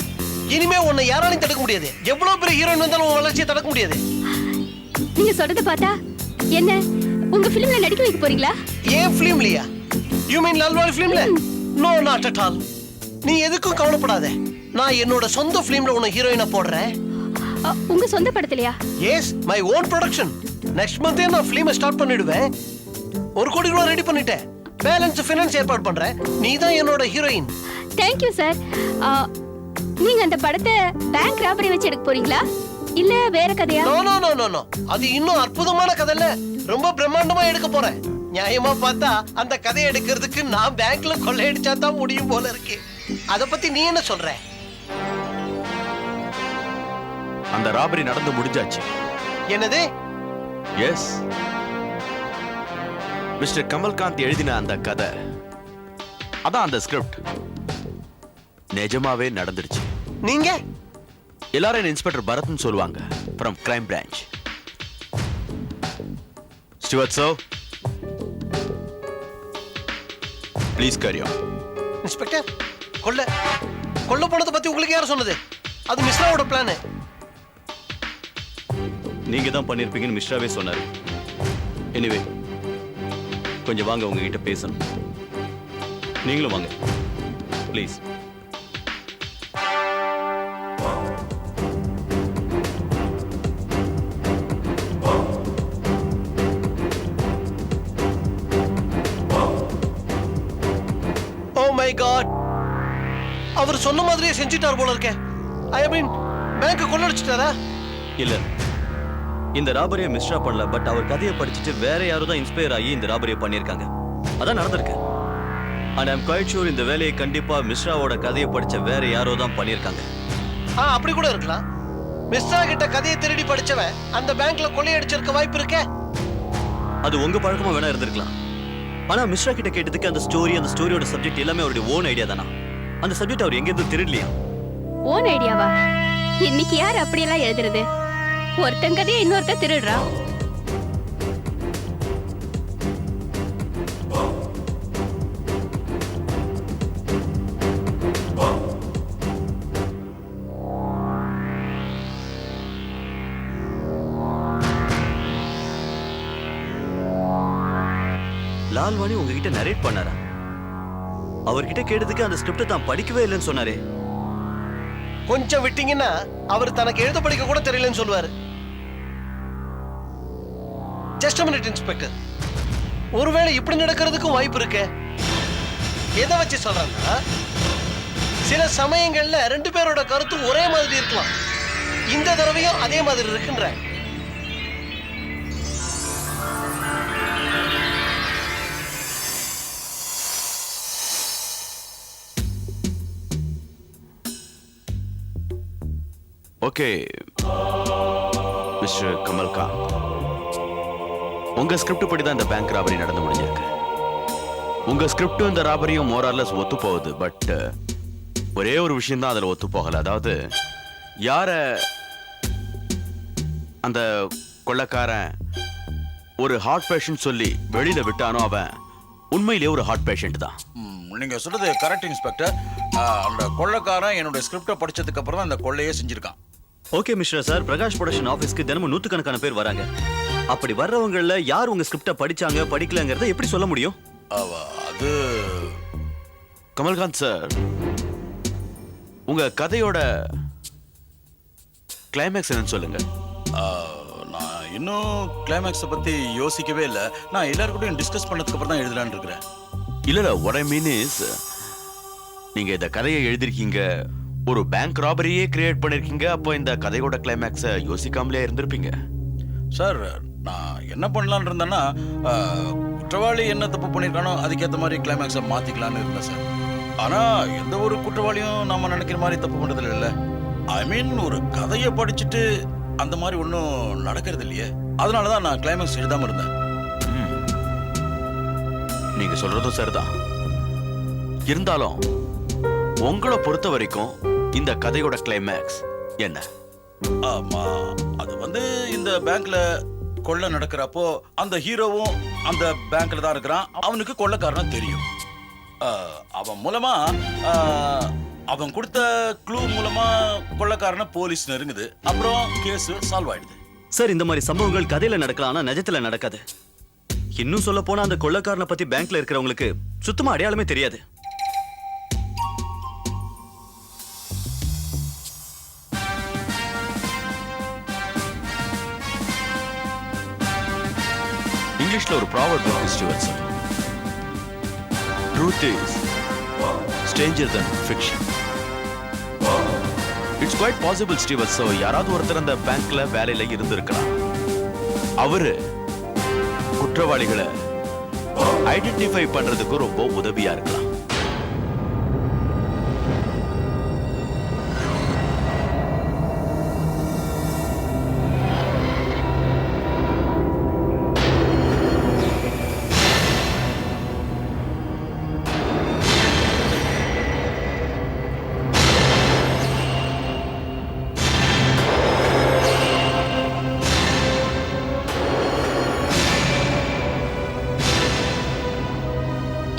இனிமே உன்னை யாராலையும் தடுக்க முடியாது. எவ்வளவு பெரிய ஹீரோயின் வந்தாலும் உன் வளர்ச்சியை தடுக்க முடியாது. நீங்க சொல்றத பார்த்தா என்ன உங்க பிலிம்ல நடிக்க வைக்க போறீங்களா? ஏன் பிலிம்லயா? யூ மீன் லால்வாணி பிலிம்ல? No, not at all. நீ எதுக்கும் கவலைப்படாத. நான் என்னோட சொந்த பிலிம்ல உன்னை ஹீரோயினா போடுறேன். உங்க சொந்த படத்துலயா? Yes, my own production. Next Monday நான் ஃபிலிமை ஸ்டார்ட் பண்ணிடுவேன். 1 கோடி ரூபாய் ரெடி பண்ணிட்டேன். பேலன்ஸ் ஃபைனான்ஸ் ஏற்பாடு பண்றேன். நீ தான் என்னோட ஹீரோயின். Thank you sir. நீங்க அந்த படத்தை பேங்க் ராபரி வச்சு எடுக்க போறீங்களா இல்ல வேற கதையா? No no no no no, அது இன்னும் அற்புதமான கதை இல்ல, ரொம்ப பிரம்மாண்டமா எடுக்க போறேன். நியாயமா பார்த்தா அந்த கதையை எடுக்கிறதுக்கு நான் பேங்க்ல கொள்ளையடிச்சா தான் முடியும் போல இருக்கு. அத பத்தி நீ என்ன சொல்ற? அந்த ராபரி நடந்து முடிஞ்சாச்சு. என்னது? எஸ், மிஸ்டர் கமல்காந்த் எழுதின அந்த கதை, அதான் அந்த ஸ்கிரிப்ட், நிஜமாவே நடந்துருச்சு. நீங்க எல்லாரும் இன்ஸ்பெக்டர் பரத்னு சொல்லுவாங்க, from crime branch. Stuart sir, please carry on. Inspector, கொல்ல போனதை பத்தி உங்களுக்கு யார் சொன்னது? அது மிஸ்ராவோட பிளான். நீங்க தான் பண்ணிருப்பீங்கன்னு மிஸ்ராவே சொன்னாரு. எனிவே, கொஞ்சம் வாங்க, உங்ககிட்ட பேசணும். நீங்களும் வாங்க ப்ளீஸ். ஓ மை காட், அவர் சொன்ன மாதிரியே செஞ்சிட்டார் போல இருக்கே. ஐ மீன், பேங்க் கொள்ளடிச்சிட்டாரா? இல்ல, இந்த ராபரியை மிஸ்ரா பண்ணல. பட் அவர் கதையை படிச்சுட்டு வேற யாரோ தான் இன்ஸ்பயர் ஆகி இந்த ராபரியை பண்ணியிருக்காங்க. அதான் நடந்திருக்கு. அண்ட் ஐம் குவைட் ஷூர் இந்த வேலையை கண்டிப்பா மிஸ்ராவோட கதையை படிச்ச வேற யாரோ தான் பண்ணியிருக்காங்க. அப்படி கூட இருக்கலாம். மிஸ்ரா கிட்ட கதையை திருடி படிச்சவன் அந்த பேங்க்ல கொள்ளையடிச்சிருக்க வாய்ப்பு இருக்கே. அது உங்க பழக்கமா வேணா இருந்திருக்கலாம். ஆனா மிஸ்ரா கிட்ட கேட்டதுக்கு அந்த ஸ்டோரியோட சப்ஜெக்ட் எல்லாமே அவருடைய ஓன் ஐடியா தானா? அந்த சப்ஜெக்ட் அவர் எங்க இருந்து திருடலையா? ஓன் ஐடியாவா? இன்னைக்கு யார் அப்படியெல்லாம் எழுதுறது? ஒருத்தன் கதையை இன்னொருத்தன் திருடுறா. லால்வாணி உங்ககிட்ட நரேட் பண்ணாரா? அவர்கிட்ட கேட்டதுக்கு அந்த ஸ்கிரிப்டை தான் படிக்கவே இல்லைன்னு சொன்னாரே. கொஞ்சம் விட்டீங்கன்னா அவர் தனக்கு எழுத படிக்க கூட தெரியலன்னு சொல்லுவாரு. ஜஸ்ட் மினிட் இன்ஸ்பெக்டர், ஒருவேளை இப்படி நடக்கிறதுக்கும் வாய்ப்பு இருக்கு. எதை வச்சு சொல்றாங்கன்னா, சில சமயங்கள்ல ரெண்டு பேரோட கருத்தும் ஒரே மாதிரி இருக்கலாம். இந்த தடவையும் அதே மாதிரி இருக்குன்ற. ஓகே மிஸ்டர் கமல்காந்த், உங்க ஸ்கிரிப்ட் படி தான் இந்த பேங்க் ராபரி நடந்து முடிஞ்சிருக்கு. உங்க ஸ்கிரிப்டும் இந்த ராபரியும் மோரார்லஸ் ஒத்து போகுது. பட் ஒரே ஒரு விஷயம் தான் அதுல ஒத்து போகல. அதாவது யார அந்த கொள்ளைக்காரன் ஒரு ஹார்ட் பேஷண்ட் சொல்லி வெளியில விட்டானோ அவன் உண்மையிலேயே ஒரு ஹார்ட் பேஷண்ட் தான். நீங்க சொல்றது கரெக்ட் இன்ஸ்பெக்டர். அந்த கொள்ளைக்காரன் என்னோட ஸ்கிரிப்டை படிச்சதுக்கு அப்புறம் தான் அந்த கொள்ளையே செஞ்சிருக்கான். Okay mister sir, Prakash production ஆபீஸ்க்கு தினமும் நூற்றுக்கணக்கான பேர் வராங்க. அப்படி வர்றவங்கள யார் உங்க ஸ்கிரிப்டை படிச்சாங்க படிக்கலங்கிறத எப்படி சொல்ல முடியும்? அது கமல்காந்த் சார், உங்க கதையோட கிளைமேக்ஸ் என்னன்னு சொல்லுங்க. நான் இன்னும் கிளைமேக்ஸை பத்தி யோசிக்கவே இல்லை. நான் எல்லாருக்கூடயும் டிஸ்கஸ் பண்ணதுக்கு அப்புறம் தான் எழுதலான்னு இருக்கிறேன். இல்ல what I mean is, நீங்க இந்த கதையை எழுதிருக்கீங்க, ஒரு பேங்க் ராபரியே கிரியேட் பண்ணிருக்கீங்க. அப்போ இந்த கதையோட கிளைமேக்ஸை யோசிக்காமலே இருந்திருப்பீங்க. சார், நான் என்ன பண்ணலான்னு இருந்தேன்னா, குற்றவாளி என்ன தப்பு பண்ணியிருக்கானோ அதுக்கேற்ற மாதிரி கிளைமேக்ஸை மாத்திக்கலான்னு இருந்தேன் சார். ஆனா எந்த ஒரு குற்றவாளியும் நம்ம நினைக்கிற மாதிரி தப்பு பண்றதுல இல்லை. ஐ மீன், ஒரு கதையை படிச்சுட்டு அந்த மாதிரி ஒன்றும் நடக்கிறது இல்லையே. அதனால தான் நான் கிளைமேக்ஸ் எழுதாம இருந்தேன். நீங்க சொல்றதும் சரிதான். இருந்தாலும் உங்களை பொறுத்த வரைக்கும் இந்த கதையோட கிளைமேக்ஸ் என்ன? ஆமா, அது வந்து இந்த பேங்க்ல கொள்ளை நடக்கிறப்போ அந்த ஹீரோவும் அந்த பேங்க்ல தான் இருக்கிறான். அவனுக்கு கொள்ளைக்காரனா தெரியும். அவன் மூலமா அவன் கொடுத்த க்ளூ மூலமா கொள்ளைக்காரனை போலீஸ் நெருங்குது. அப்புறம் கேஸ் சால்வ் ஆயிடுது. சார், இந்த மாதிரி சம்பவங்கள் கதையில நடக்கலாம், ஆனா நிஜத்துல நடக்காது. இன்னும் சொல்ல போனா அந்த கொள்ளைக்காரனை பத்தி பேங்க்ல இருக்கிறவங்களுக்கு சுத்தமா அடையாளமே தெரியாது. இங்கிலீஷ்ல ஒரு ப்ராவர்ப் இருக்கு Stewart sir. Truth is stranger than fiction. It's quite possible Stewart. So யாராவது ஒருத்தர் அந்த பேங்க்ல வேலையில இருந்திருக்கலாம். அவரு குற்றவாளிகளை ஐடென்டிஃபை பண்றதுக்கு ரொம்ப உதவியா இருக்கலாம்.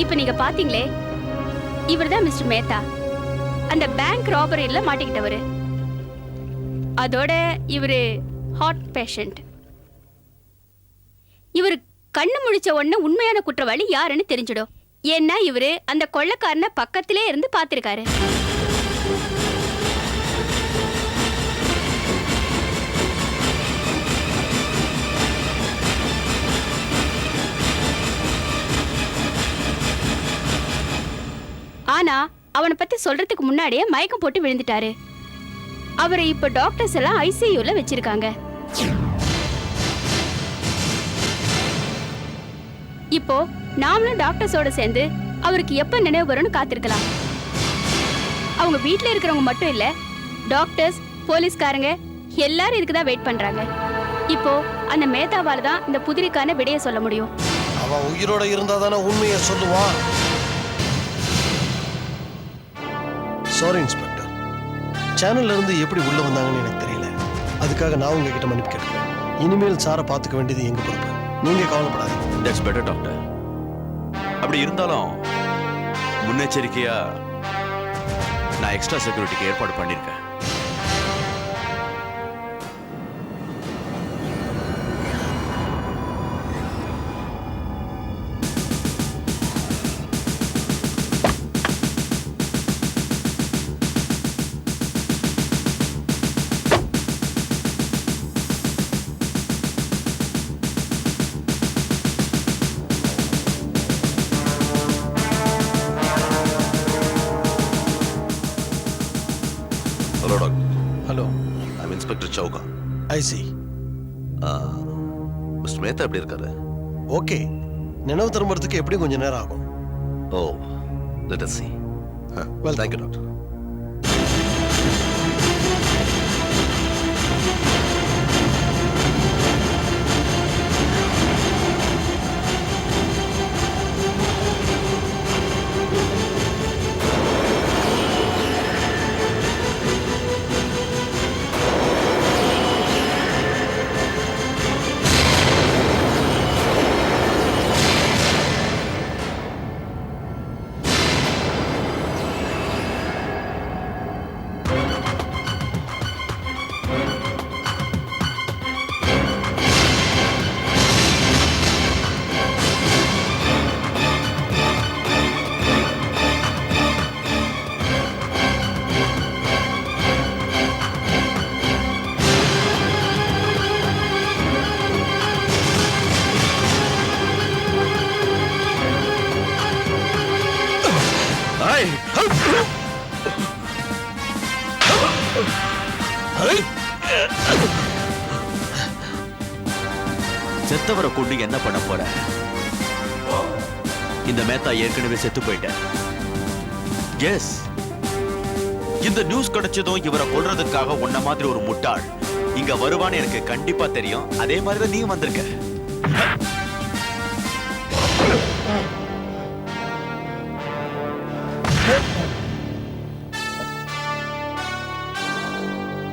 இப்ப நீங்க பாத்தீங்களே, இவர்தான் மிஸ்டர் மேத்தா, அந்த பேங்க் ராபரியில மாட்டிக்கிட்டவரு. அதோட இவரு ஹார்ட் பேஷண்ட். இவரு கண்ணு முழிச்ச உடனே உண்மையான குற்றவாளி யாருன்னு தெரிஞ்சிடும். ஏன்னா இவரு அந்த கொள்ளைக்காரனை பக்கத்திலே இருந்து பார்த்திருக்காரு. ஆனா அவனை பத்தி சொல்றதுக்கு முன்னாடியே மயக்கம் போட்டு விழுந்துட்டாரு. அவரை இப்ப டாக்டர்ஸ் எல்லாம் ஐசியூல வச்சிருக்காங்க. இப்போ நாமளும் டாக்டர்ஸோட சேர்ந்து அவருக்கு எப்ப நினைவு வரும்னு காத்திருக்கலாம். அவங்க வீட்டுல இருக்கிறவங்க மட்டும் இல்ல, டாக்டர்ஸ், போலீஸ்காரங்க எல்லாரும் இதுக்கு தான் வெயிட் பண்றாங்க. இப்போ அந்த மேதாவால தான் இந்த புதிரிக்கான விடைய சொல்ல முடியும். அவன் உயிரோட இருந்தா தானே உண்மையை சொல்லுவான். சாரி இன்ஸ்பெக்டர், சேனல்ல இருந்து எப்படி உள்ள வந்தாங்கன்னு எனக்கு தெரியல. அதுக்காக நான் உங்ககிட்ட மன்னிப்பு கேட்கிறேன். இனிமேல் சாரை பார்த்துக்க வேண்டியது எங்க பொறுப்பு. நீங்க கவலைப்படாதீங்க. That's better doctor. அப்படி இருந்தாலும் முன்னெச்சரிக்கையா நான் எக்ஸ்ட்ரா செக்யூரிட்டிக்கு ஏற்பாடு பண்ணியிருக்கேன். ஐ சி. மிஸ்டர் மேத்தா எப்படி இருக்காரு? ஓகே, நினைவு திரும்புறதுக்கு எப்படியும் கொஞ்சம் நேரம் ஆகும். Oh, let us see. Well, Thank you, doctor. செத்தவரை கொண்டு என்ன பண்ண போற? இந்த மேத்தா ஏற்கனவே செத்து போயிட்டேன். எஸ், இந்த நியூஸ் கிடைச்சதும் இவரை கொல்றதுக்காக உன்ன மாதிரி ஒரு முட்டாள் இங்க வருவான்னு எனக்கு கண்டிப்பா தெரியும். அதே மாதிரிதான் நீ வந்திருக்க.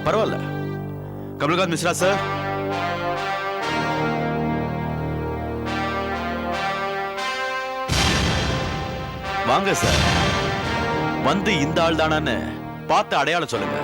பரவாயில்ல. கமல்காந்த் மிஸ்ரா சார், வாங்க சார். வந்து இந்த ஆள் தானான்னு பார்த்து அடையாளம் சொல்லுங்க.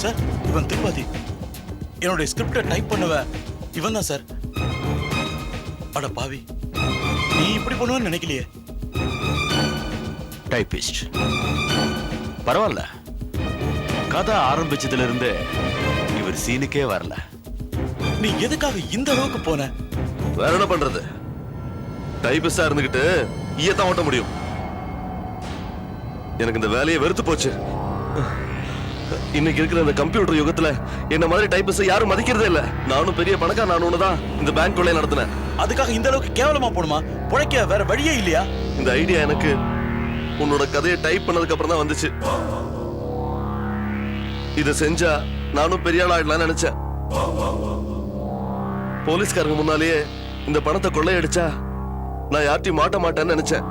சார், இவன் திருப்பதி. என்னுடைய ஸ்கிரிப்டை டைப் பண்ணுவேன் இவன் தான் சார். அட பாவி, நீ இப்படி பண்ணுவேன்னு நினைக்கலையே. டைபிஸ்ட். பரவாயில்ல, கதை ஆரம்பிச்சதுல இருந்து இவர் சீனுக்கே வரல. நீ எதுக்காக இந்த அளவுக்கு போன? வேற என்ன பண்றது? டைபிஸ்டா இருந்துகிட்டு ஈயத்தான் ஓட்ட முடியும். எனக்கு இந்த வேலையை வெறுத்து போச்சு. இன்னைக்கு இருக்கிற இந்த கம்ப்யூட்டர் யுகத்துல என்ன மாதிரி டைபிஸ்ட் யாரும் மதிக்கிறதே இல்ல. நானும் பெரிய பணக்கார நான் தான் இந்த பேங்க் கொள்ளை நடத்தினேன். அதுக்காக இந்த அளவுக்கு கேவலமா போணுமா? உழைக்க வேற வழியே இல்லையா? இந்த ஐடியா எனக்கு உன்னோட கதையை டைப் பண்ணதுக்கு அப்புறம் தான் வந்துச்சு. இத செஞ்சா நானும் பெரிய ஆள் ஆயிடலாம்னு நினைச்சேன். போலீஸ்காரங்க முன்னாலேயே இந்த பணத்தை கொள்ளையடிச்சா நான் யார்ட்டையும் மாட்ட மாட்டேன்னு நினைச்சேன்.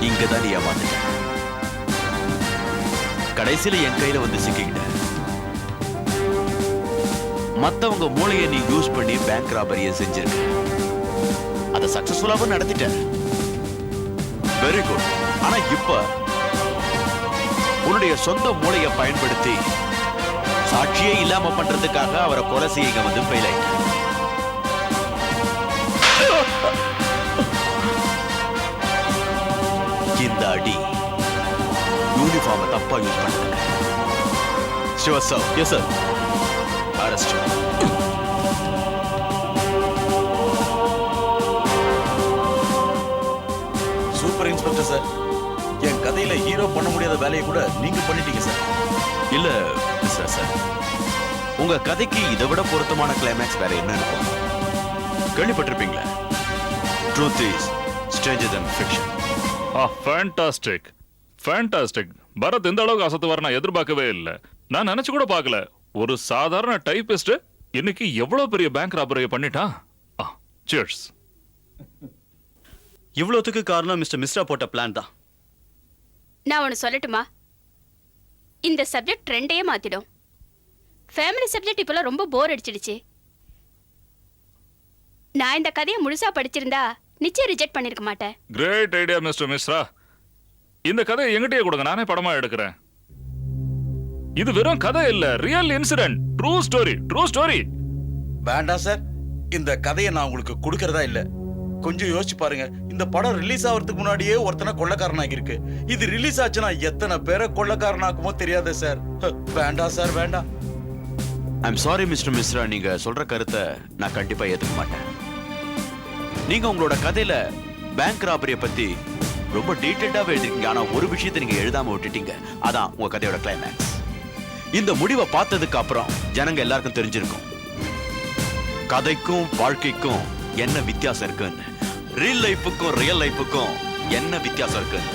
இங்கதான் நீ ஏமாந்துட்ட. கடைசியில என் கையில வந்து சிக்கிக்கிட்ட. மத்தவங்க மூளையை நீ யூஸ் பண்ணி பேங்க் ராபரியை செஞ்சிருக்க. அதை சக்சஸ்ஃபுல்லாவும் நடத்திட்ட. Very good. ஆனா இப்ப உன்னுடைய சொந்த மூளையை பயன்படுத்தி சாட்சியே இல்லாம பண்றதுக்காக அவரை கொலை செய்ய வந்து ஃபெயில் ஆயிட்ட. இந்த அடி யூனிஃபார்மை தப்பா யூஸ் பண்ண. Siva sir. Yes sir. Arrest. Super inspector sir. என் கதையில ஹீரோ பண்ண முடியாத வேலையை கூட நீங்க பண்ணிட்டீங்க சார். இல்ல மிஸ்ரா சார், உங்க கதைக்கு இதை விட பொருத்தமான கிளைமேக்ஸ் வேற என்ன இருக்கும்? கேள்விப்பட்டிருப்பீங்களா? Truth is stranger than fiction. Fantastic fantastic. Bharat இந்த அளவுக்கு அசத்து வர நான் எதிர்பார்க்கவே இல்லை. நான் நினைச்சு கூட பார்க்கல. ஒரு சாதாரண டைபிஸ்ட் இன்னைக்கு எவ்வளவு பெரிய பேங்க் ராபரியை பண்ணிட்டான். சியர்ஸ். இவ்வளோத்துக்கு காரணம் மிஸ்டர் மிஸ்ரா போட்ட பிளான் தான். நான் ஒன்று சொல்லட்டுமா? இந்த சப்ஜெக்ட் ட்ரெண்டையே மாத்திடும். ஃபேமிலி சப்ஜெக்ட் இப்போலாம் ரொம்ப போர் அடிச்சிடுச்சு. நான் இந்த கதையை முழுசா படிச்சிருந்தா நிச்சயம் ரிஜெக்ட் பண்ணிருக்க மாட்டேன். Great idea mister Mishra. இந்த கதையை எங்கிட்டயே கொடுங்க, நானே படமா எடுக்கிறேன். இது வெறும் கதை இல்ல, real incident, true story, true story. வேண்டாம் சார், இந்த கதையை நான் உங்களுக்கு கொடுக்கறதா இல்ல. கொஞ்சம் யோசிச்சு பாருங்க. இந்த படம் ரிலீஸ் ஆகிறதுக்கு முன்னாடியே ஒருத்தனை கொள்ளக்காரனாகி இருக்கு. இது ரிலீஸ் ஆச்சுன்னா எத்தனை பேரை கொள்ளக்காரனாக்குமோ தெரியாது சார். வேண்டாம் சார், வேண்டாம். ஐம் சாரி மிஸ்டர் மிஸ்ரா, நீங்க சொல்ற கருத்தை நான் கண்டிப்பா ஏத்துக்க மாட்டேன். நீங்க உங்களோட கதையில பேங்க் ராபரியை பத்தி ரொம்ப டீடைல்டாவே எழுதிருக்கீங்க. ஆனா ஒரு விஷயத்தை நீங்க எழுதாம விட்டுட்டீங்க. அதான் உங்க கதையோட கிளைமேக்ஸ். இந்த முடிவை பார்த்ததுக்கு அப்புறம் ஜனங்க எல்லாருக்கும் தெரிஞ்சிருக்கும் கதைக்கும் வாழ்க்கைக்கும் என்ன வித்தியாசம் இருக்குன்னு, ரியல் லைஃபுக்கும் ரியல் லைஃபுக்கும் என்ன வித்தியாசம் இருக்குன்னு.